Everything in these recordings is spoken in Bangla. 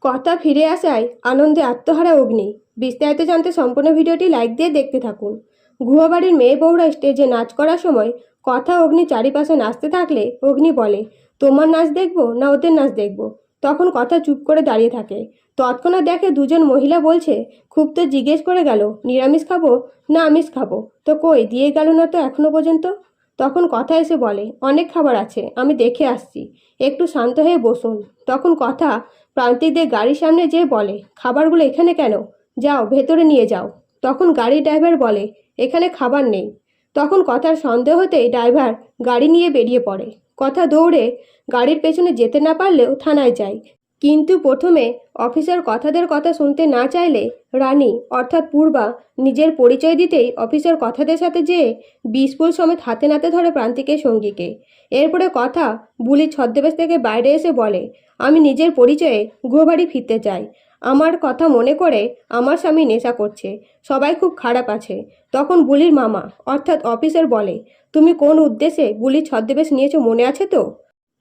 কথা ফিরে আসায় আনন্দে আত্মহারা অগ্নি। বিস্তারিত জানতে সম্পূর্ণ ভিডিওটি লাইক দিয়ে দেখতে থাকুন। গুয়াবাড়ির মেয়ে বউরা স্টেজে নাচ করার সময় কথা অগ্নি চারিপাশে নাচতে থাকলে অগ্নি বলে, তোমার নাচ দেখবো না ওদের নাচ দেখবো? তখন কথা চুপ করে দাঁড়িয়ে থাকে। তৎক্ষণাৎ দেখে দুজন মহিলা বলছে, খুব তো জিজ্ঞেস করে গেল নিরামিষ খাবো না আমিষ খাবো, তো কই দিয়ে গেল না তো এখনো পর্যন্ত। তখন কথা এসে বলে, অনেক খাবার আছে, আমি দেখে আসছি, একটু শান্ত হয়ে বসুন। তখন কথা প্রান্তিকদের গাড়ির সামনে যেয়ে বলে, খাবারগুলো এখানে কেন? যাও ভেতরে নিয়ে যাও। তখন গাড়ির ড্রাইভার বলে, এখানে খাবার নেই। তখন কথার সন্দেহ হতেই ড্রাইভার গাড়ি নিয়ে বেরিয়ে পড়ে। কথা দৌড়ে গাড়ির পেছনে যেতে না পারলেও থানায় যায়। কিন্তু প্রথমে অফিসার কথাদের কথা শুনতে না চাইলে রানী অর্থাৎ পূর্বা নিজের পরিচয় দিতেই অফিসার কথাদের সাথে যেয়ে বিষপুল সমেত হাতে নাতে ধরে প্রান্তিকের সঙ্গীকে। এরপরে কথা বুলির ছদ্মবেশ থেকে বাইরে এসে বলে, আমি নিজের পরিচয়ে গুয়াবাড়ি ফিরতে চাই। আমার কথা মনে করে আমার স্বামী নেশা করছে, সবাই খুব খারাপ আছে। তখন বুলির মামা অর্থাৎ অফিসার বলে, তুমি কোন উদ্দেশ্যে বুলির ছদ্মবেশ নিয়েছো মনে আছে তো?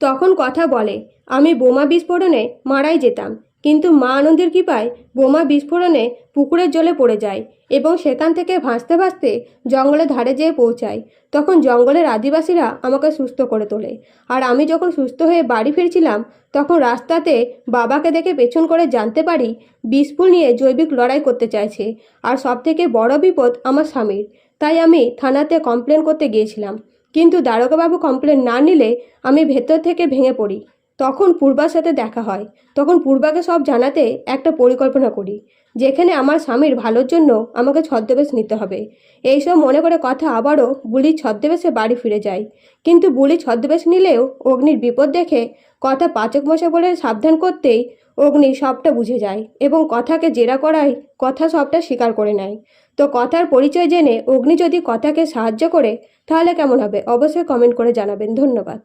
তখন কথা বলে, আমি বোমা বিস্ফোরণে মারাই যেতাম, কিন্তু মা আনন্দের কৃপায় বোমা বিস্ফোরণে পুকুরের জলে পড়ে যায় এবং সেখান থেকে ভাসতে ভাসতে জঙ্গলের ধারে যেয়ে পৌঁছায়। তখন জঙ্গলের আদিবাসীরা আমাকে সুস্থ করে তোলে। আর আমি যখন সুস্থ হয়ে বাড়ি ফিরছিলাম তখন রাস্তাতে বাবাকে দেখে পেছন করে জানতে পারি বিষফুল নিয়ে জৈবিক লড়াই করতে চাইছে। আর সবথেকে বড় বিপদ আমার স্বামীর। তাই আমি থানাতে কমপ্লেন করতে গিয়েছিলাম, কিন্তু দারোগাবাবু কমপ্লেন না নিলে আমি ভেতর থেকে ভেঙে পড়ি। তখন পূর্বার সাথে দেখা হয়। তখন পূর্বাকে সব জানাতে একটা পরিকল্পনা করি, যেখানে আমার স্বামীর ভালোর জন্য আমাকে ছদ্মবেশ নিতে হবে। এইসব মনে করে কথা আবারও বুলির ছদ্মবেশে বাড়ি ফিরে যায়। কিন্তু বুলি ছদ্মবেশ নিলেও অগ্নির বিপদ দেখে কথা পাচক মশাই বলে সাবধান করতেই অগ্নি সবটা বুঝে যায় এবং কথাকে জেরা করায় কথা সবটা স্বীকার করে নেয়। তো কথার পরিচয় জেনে অগ্নি যদি কথাকে সাহায্য করে তাহলে কেমন হবে? অবশ্যই কমেন্ট করে জানাবেন। ধন্যবাদ।